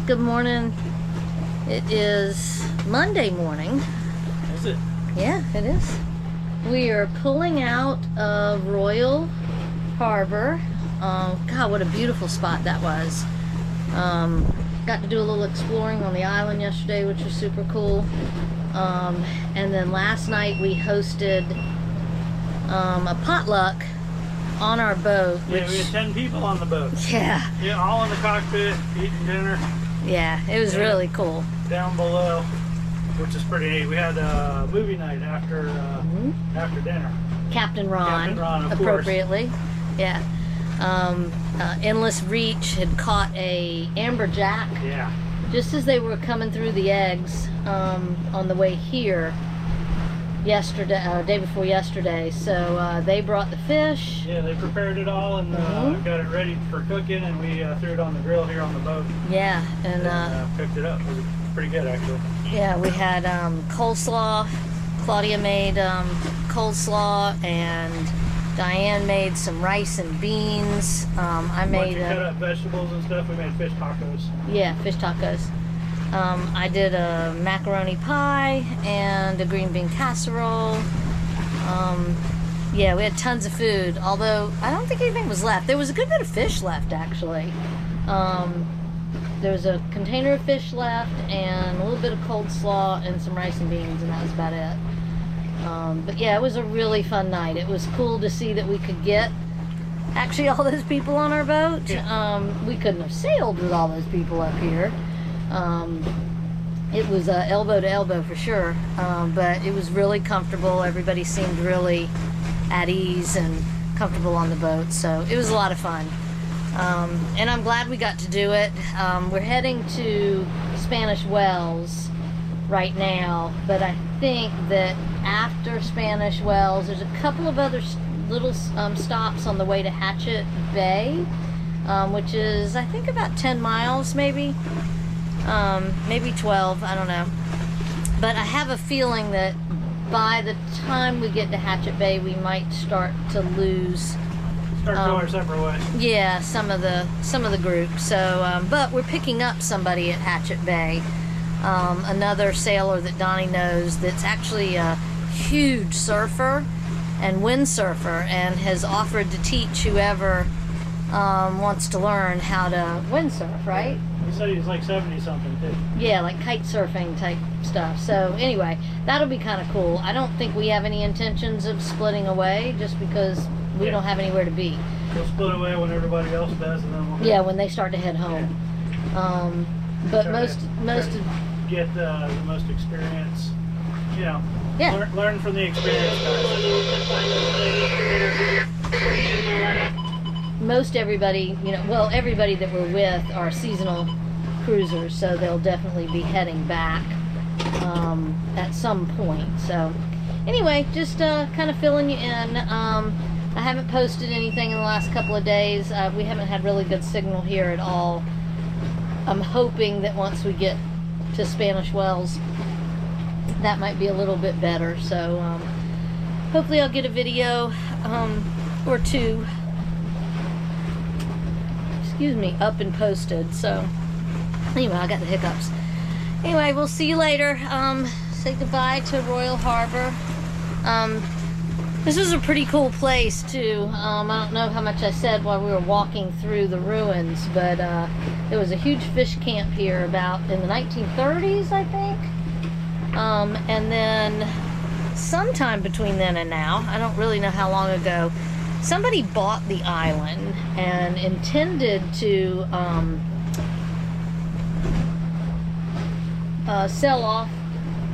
Good morning. It is Monday morning. Is it? Yeah, it is. We are pulling out of Royal Harbor. God, what a beautiful spot that was. Got to do a little exploring on the island yesterday, which was super cool. And then last night we hosted a potluck on our boat. Yeah, we had 10 people on the boat. Yeah. Yeah, all in the cockpit, eating dinner. Yeah, it was really cool. Down below, which is pretty neat. We had a movie night after after dinner. Captain Ron, of appropriately. Course. Yeah. Endless Reach had caught a amberjack. Yeah. Just as they were coming through the eggs on the way here yesterday, day before yesterday. So they brought the fish. Yeah, they prepared it all and got it ready for cooking, and we threw it on the grill here on the boat. Yeah, and cooked it up. It was pretty good, actually. Yeah, we had coleslaw. Claudia made coleslaw, and Diane made some rice and beans. I made cut up vegetables and stuff. We made fish tacos. Yeah, fish tacos. I did a macaroni pie and a green bean casserole. Yeah, we had tons of food, although I don't think anything was left. There was a good bit of fish left, actually. There was a container of fish left and a little bit of coleslaw and some rice and beans, and that was about it. But yeah, it was a really fun night. It was cool to see that we could get actually all those people on our boat. Yeah. We couldn't have sailed with all those people up here. It was elbow to elbow for sure, but it was really comfortable. Everybody seemed really at ease and comfortable on the boat, so it was a lot of fun. And I'm glad we got to do it. We're heading to Spanish Wells right now, but I think that after Spanish Wells, there's a couple of other little stops on the way to Hatchet Bay, which is, I think, about 10 miles maybe. Maybe 12, I don't know. But I have a feeling that by the time we get to Hatchet Bay, we might start to lose. Start going our separate ways. Yeah, some of the group. So, but we're picking up somebody at Hatchet Bay, another sailor that Donnie knows that's actually a huge surfer and windsurfer, and has offered to teach whoever wants to learn how to windsurf. Right? He said he was like 70-something too. Yeah, like kite surfing type stuff. So anyway, that'll be kind of cool. I don't think we have any intentions of splitting away, just because we don't have anywhere to be. We'll split away when everybody else does, and then we'll when they start to head home. But most get the most experience. You know, learn from the experience guys. Most everybody, everybody that we're with are seasonal cruisers, so they'll definitely be heading back at some point. So anyway, just kind of filling you in. I haven't posted anything in the last couple of days. We haven't had really good signal here at all. I'm hoping that once we get to Spanish Wells, that might be a little bit better. So hopefully I'll get a video or two, up and posted. So anyway, I got the hiccups. Anyway, we'll see you later. Say goodbye to Royal Harbor. This was a pretty cool place too. I don't know how much I said while we were walking through the ruins, but there was a huge fish camp here about in the 1930s, I think. And then sometime between then and now, I don't really know how long ago, somebody bought the island and intended to sell off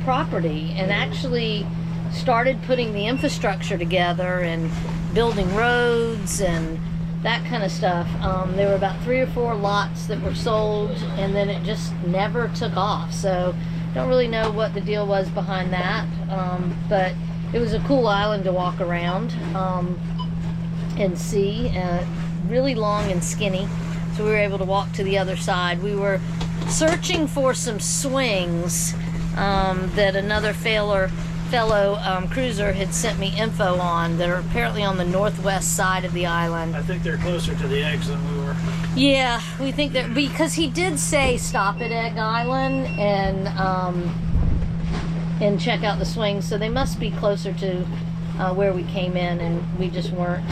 property, and actually started putting the infrastructure together and building roads and that kind of stuff. There were about 3 or 4 lots that were sold, and then it just never took off. So don't really know what the deal was behind that, but it was a cool island to walk around and see. Really long and skinny, so we were able to walk to the other side. We were searching for some swings that another fellow cruiser had sent me info on that are apparently on the northwest side of the island. I think they're closer to the eggs than we were. Yeah, we think that, because he did say stop at Egg Island and check out the swings, so they must be closer to where we came in, and we just weren't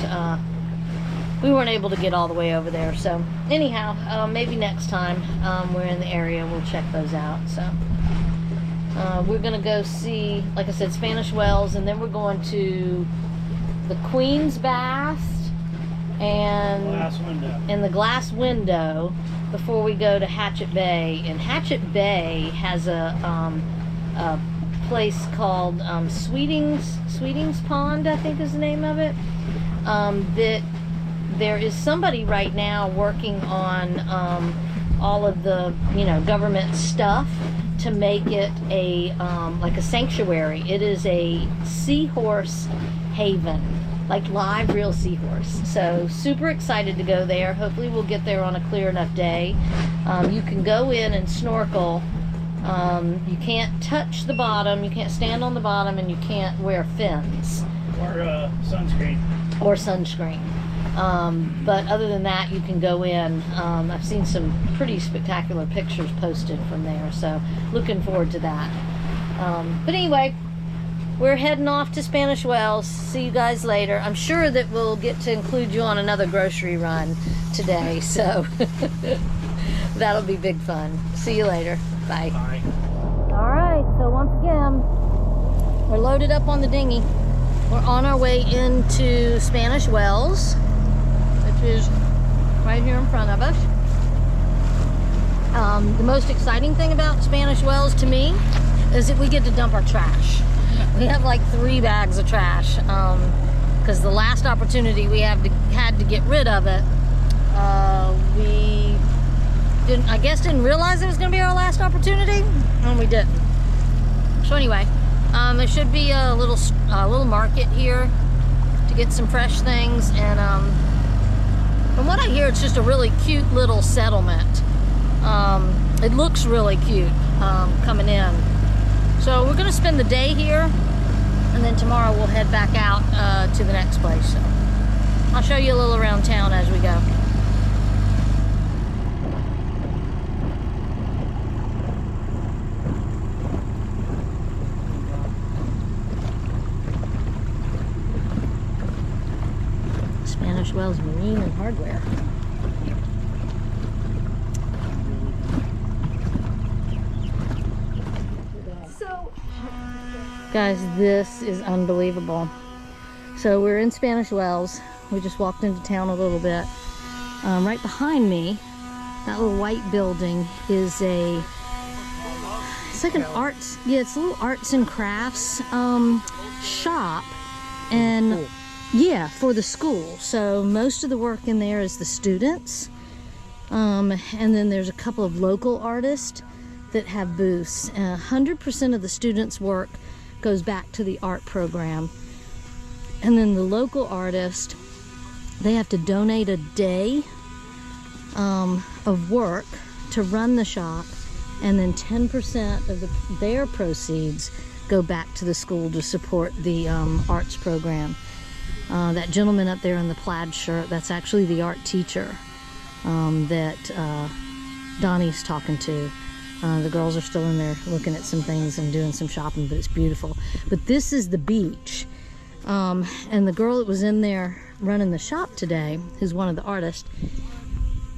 able to get all the way over there. So anyhow, maybe next time we're in the area, we'll check those out. So we're gonna go see, like I said, Spanish Wells, and then we're going to the Queen's Bath and the glass window before we go to Hatchet Bay. And Hatchet Bay has a place called Sweeting's Pond, I think is the name of it. That there is somebody right now working on all of the government stuff to make it a like a sanctuary. It is a seahorse haven, like live real seahorse. So super excited to go there. Hopefully we'll get there on a clear enough day. You can go in and snorkel. You can't touch the bottom, you can't stand on the bottom, and you can't wear fins Or sunscreen. But other than that, you can go in. I've seen some pretty spectacular pictures posted from there, so looking forward to that. But anyway, we're heading off to Spanish Wells. See you guys later. I'm sure that we'll get to include you on another grocery run today, so that'll be big fun. See you later. Bye. Bye. All right, so once again, we're loaded up on the dinghy. We're on our way into Spanish Wells, which is right here in front of us. The most exciting thing about Spanish Wells to me is that we get to dump our trash. We have like 3 bags of trash, because the last opportunity we had to get rid of it, we didn't realize it was going to be our last opportunity, and we didn't. So anyway, there should be a little market here to get some fresh things, and from what I hear, it's just a really cute little settlement. It looks really cute coming in. So we're going to spend the day here, and then tomorrow we'll head back out to the next place. So I'll show you a little around town as we go. Spanish Wells Marine and Hardware. Guys, this is unbelievable. So we're in Spanish Wells. We just walked into town a little bit. Right behind me, that little white building is it's like an arts, it's a little arts and crafts shop, and yeah, for the school. So most of the work in there is the students, and then there's a couple of local artists that have booths. 100% of the students' work goes back to the art program, and then the local artist, they have to donate a day of work to run the shop, and then 10% of their proceeds go back to the school to support the arts program. That gentleman up there in the plaid shirt, that's actually the art teacher that Donnie's talking to. The girls are still in there looking at some things and doing some shopping, but it's beautiful. But this is the beach. And the girl that was in there running the shop today, who's one of the artists,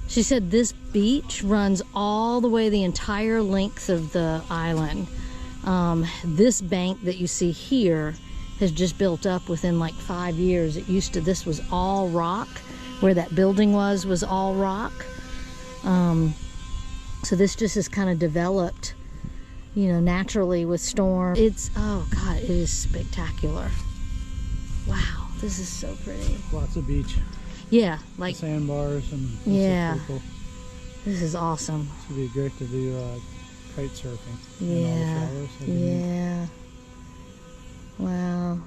she said this beach runs all the way the entire length of the island. This bank that you see here has just built up within like 5 years. This was all rock. Where that building was all rock. So this just is kind of developed, naturally with storm. Oh God, it is spectacular. Wow, this is so pretty. Lots of beach. Yeah, like sandbars and yeah. Cool. This is awesome. This would be great to do kite surfing. Yeah. Yeah. Wow.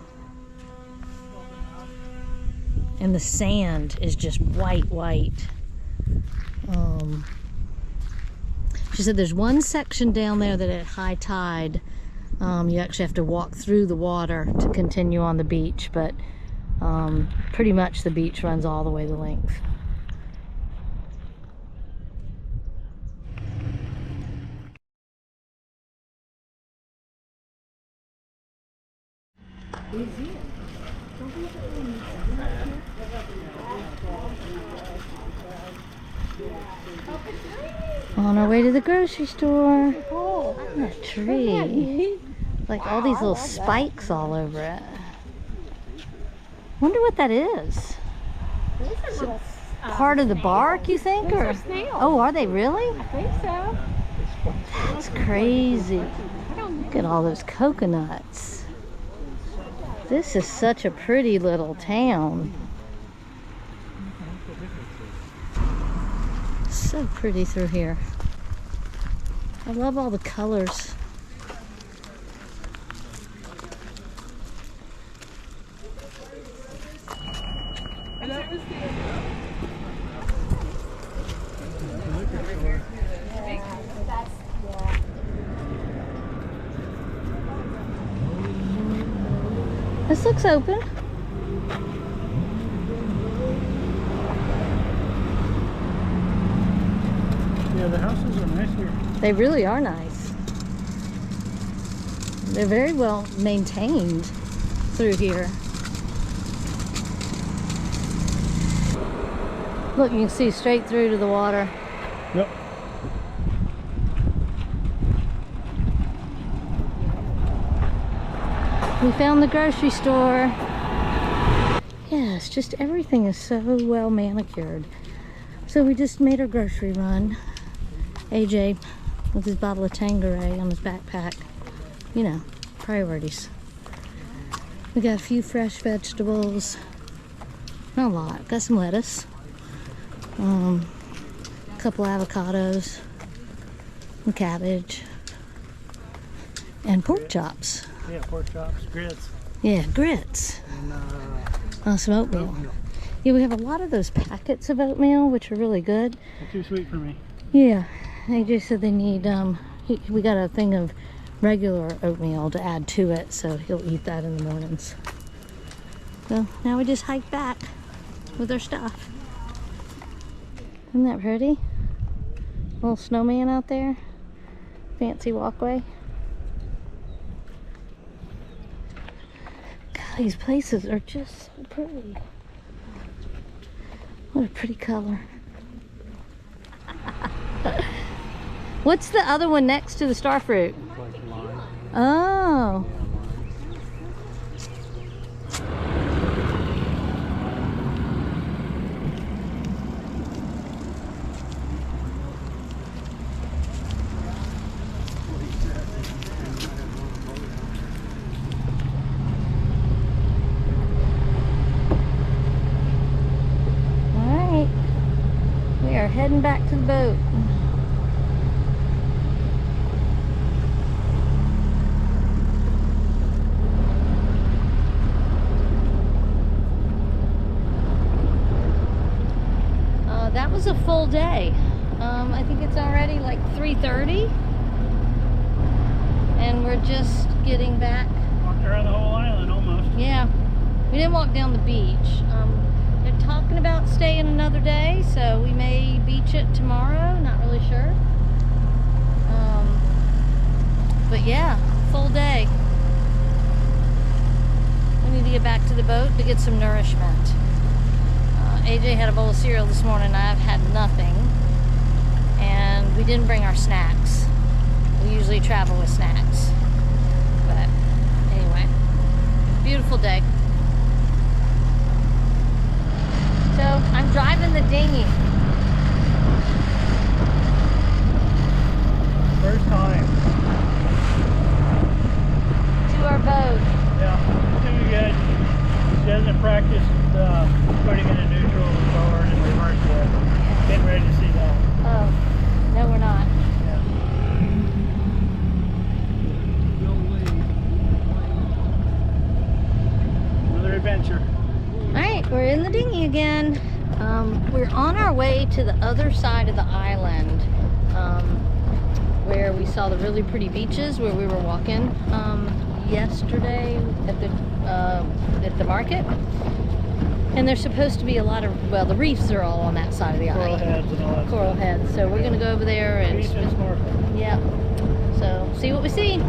And the sand is just white. She said there's one section down there that at high tide You actually have to walk through the water to continue on the beach, but pretty much the beach runs all the way the length. On our way to the grocery store. Oh, a tree. Like all these little spikes all over it. Wonder what that is. These are little Part of the bark, you think? Those Or are snails. oh, are they really? I think so. That's crazy. Look at all those coconuts. This is such a pretty little town. So pretty through here. I love all the colors. This looks open. Yeah, the houses are nice here. They really are nice. They're very well maintained through here. Look, you can see straight through to the water. Yep. We found the grocery store. Yes, just everything is so well manicured. So we just made our grocery run. AJ with his bottle of Tanqueray on his backpack. You know, priorities. We got a few fresh vegetables. Not a lot. Got some lettuce. A couple avocados. And cabbage. And pork chops. Yeah, pork chops, grits, Yeah, grits. and Some oatmeal. oatmeal. Yeah, we have a lot of those packets of oatmeal, which are really good. Not too sweet for me. Yeah, AJ said they need, we got a thing of regular oatmeal to add to it, so he'll eat that in the mornings. So now we just hike back with our stuff. Isn't that pretty? Little snowman out there. Fancy walkway. God, these places are just so pretty. What a pretty color. What's the other one next to the starfruit? Oh. We are heading back to the boat. That was a full day. I think it's already like 3:30, and we're just getting back. Walked around the whole island almost. Yeah, we didn't walk down the beach. They're talking about staying another day, so we may beach it tomorrow. Not really sure. But yeah, full day. We need to get back to the boat to get some nourishment. AJ had a bowl of cereal this morning. I've had nothing. And we didn't bring our snacks. We usually travel with snacks. But anyway, beautiful day. So I'm driving the dinghy. First time. To our boat. Yeah, doing good. She hasn't practiced putting it in neutral and forward and reverse yet. Getting ready to see that. Oh, no we're not. Yeah. Another adventure. Alright, we're in the dinghy again. We're on our way to the other side of the island. where we saw the really pretty beaches where we were walking yesterday at the market. And there's supposed to be a lot of, well, the reefs are all on that side of the Coral island. heads and all that Coral stuff. heads. So we're gonna go over there and Beach and snorkeling. yeah. So see what we see.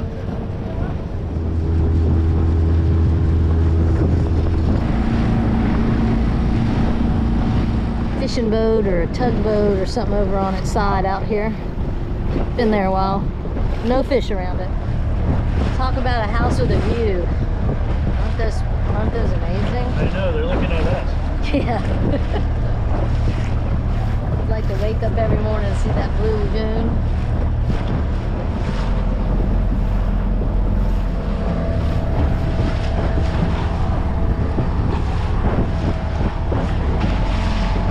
Fishing boat or a tugboat or something over on its side out here. Been there a while. No fish around it. Talk about a house with a view. Aren't those amazing? I know, they're looking at us. Yeah. I'd like to wake up every morning and see that blue lagoon.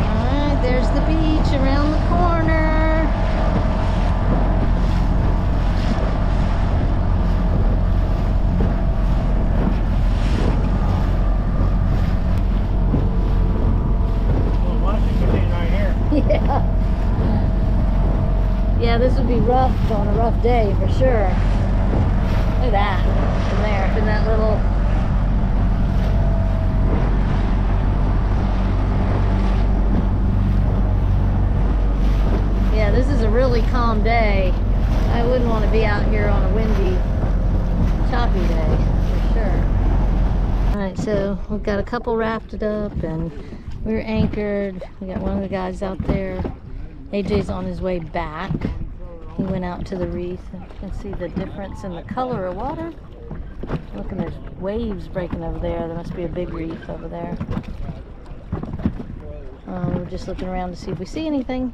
Alright, there's the beach around the corner. Yeah. Yeah, this would be rough on a rough day for sure. Look at that. From there, up in that little. Yeah, this is a really calm day. I wouldn't want to be out here on a windy, choppy day for sure. Alright, so we've got a couple rafted up and we're anchored. We got one of the guys out there. AJ's on his way back. He went out to the reef. You can see the difference in the color of water. Look, and there's waves breaking over there. There must be a big reef over there. We're just looking around to see if we see anything.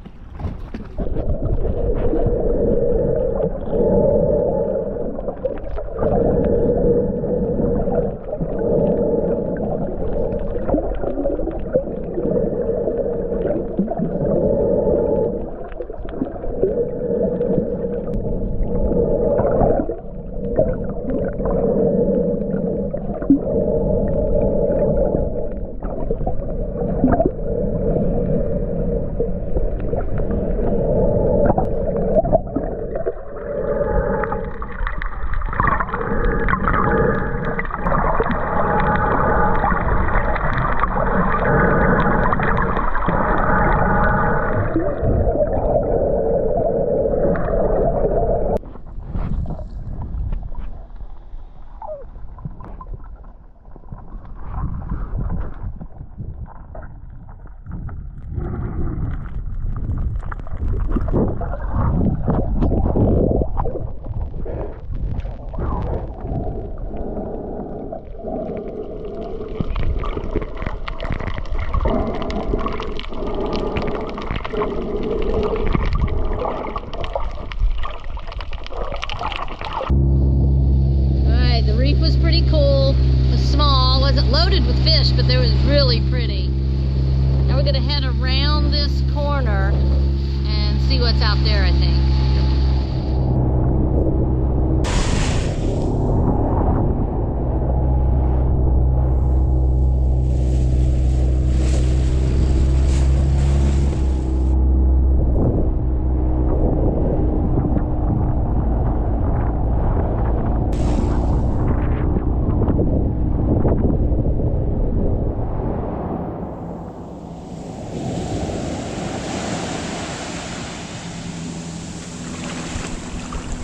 Was pretty cool. It was small, wasn't loaded with fish, but there was really pretty. Now we're gonna head around this corner and see what's out there, I think.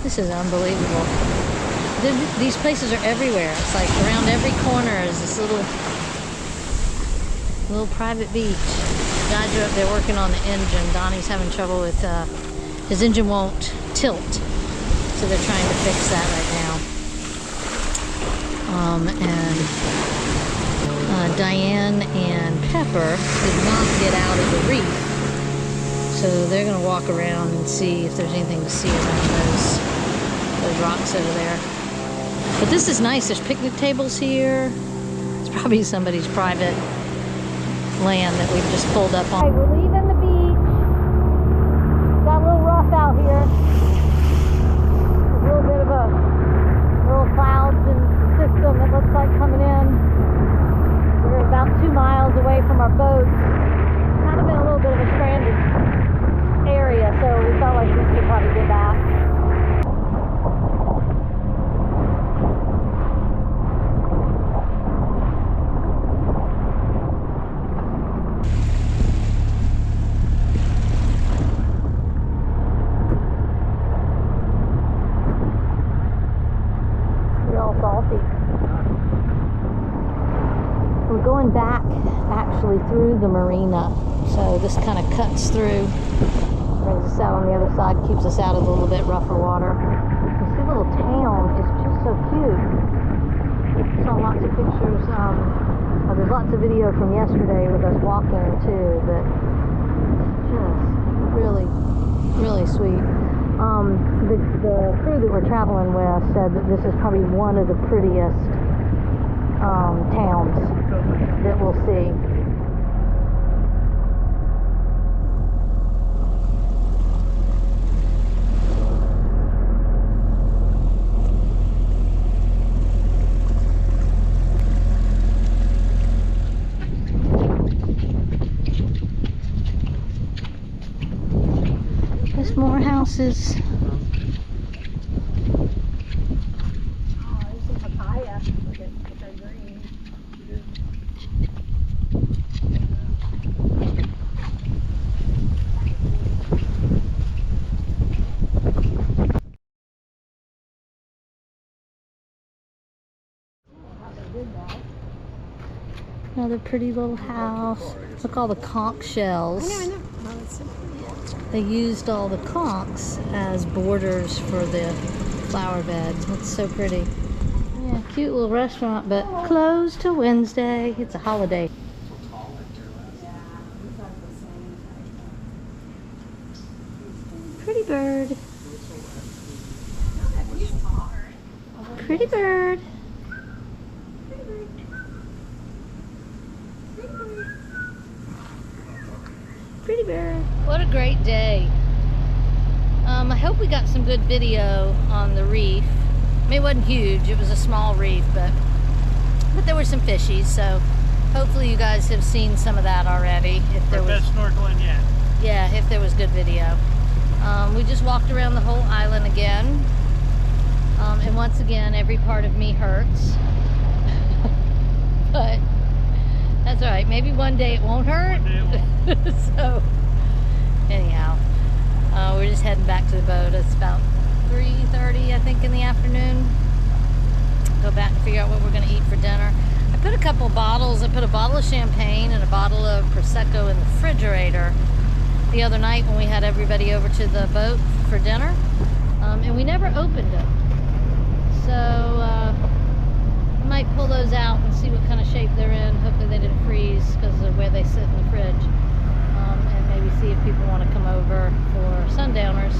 This is unbelievable. These places are everywhere. It's like around every corner is this little private beach. Guys are up there working on the engine. Donnie's having trouble with his engine won't tilt, so they're trying to fix that right now. And Diane and Pepper did not get out of the reef, so they're going to walk around and see if there's anything to see around those rocks over there. But this is nice. There's picnic tables here. It's probably somebody's private land that we've just pulled up on. All right, we're leaving the beach. Got a little rough out here. A little bit of a little clouds and system that looks like coming in. We're about 2 miles away from our boat. Kind of in a little bit of a stranded area, so we felt like we should probably get back. the marina. So this kind of cuts through, brings us out on the other side, keeps us out of the little bit rougher water. This little town is just so cute. Saw lots of pictures. There's lots of video from yesterday with us walking too, but just really, really sweet. The crew that we're traveling with said that this is probably one of the prettiest towns that we'll see. There's more houses. Another pretty little house. Look, all the conch shells. I know. Oh, that's so pretty. They used all the conchs as borders for the flower beds. It's so pretty. Yeah, cute little restaurant, but closed till Wednesday. It's a holiday. Pretty bird. Pretty bird. Pretty bird. What a great day. I hope we got some good video on the reef. I mean, it wasn't huge, it was a small reef, but there were some fishies, so hopefully you guys have seen some of that already. If there was best snorkeling yet. Yeah, if there was good video. We just walked around the whole island again. And once again, every part of me hurts. But that's all right. Maybe one day it won't hurt. One day it won't. So, anyhow, we're just heading back to the boat. It's about 3:30, I think, in the afternoon. Go back and figure out what we're going to eat for dinner. I put a couple bottles. I put a bottle of champagne and a bottle of Prosecco in the refrigerator the other night when we had everybody over to the boat for dinner. And we never opened them. So, I might pull those out and see what kind of shape they're in. Hopefully they didn't freeze because of the way they sit in the fridge. And maybe see if people want to come over for sundowners.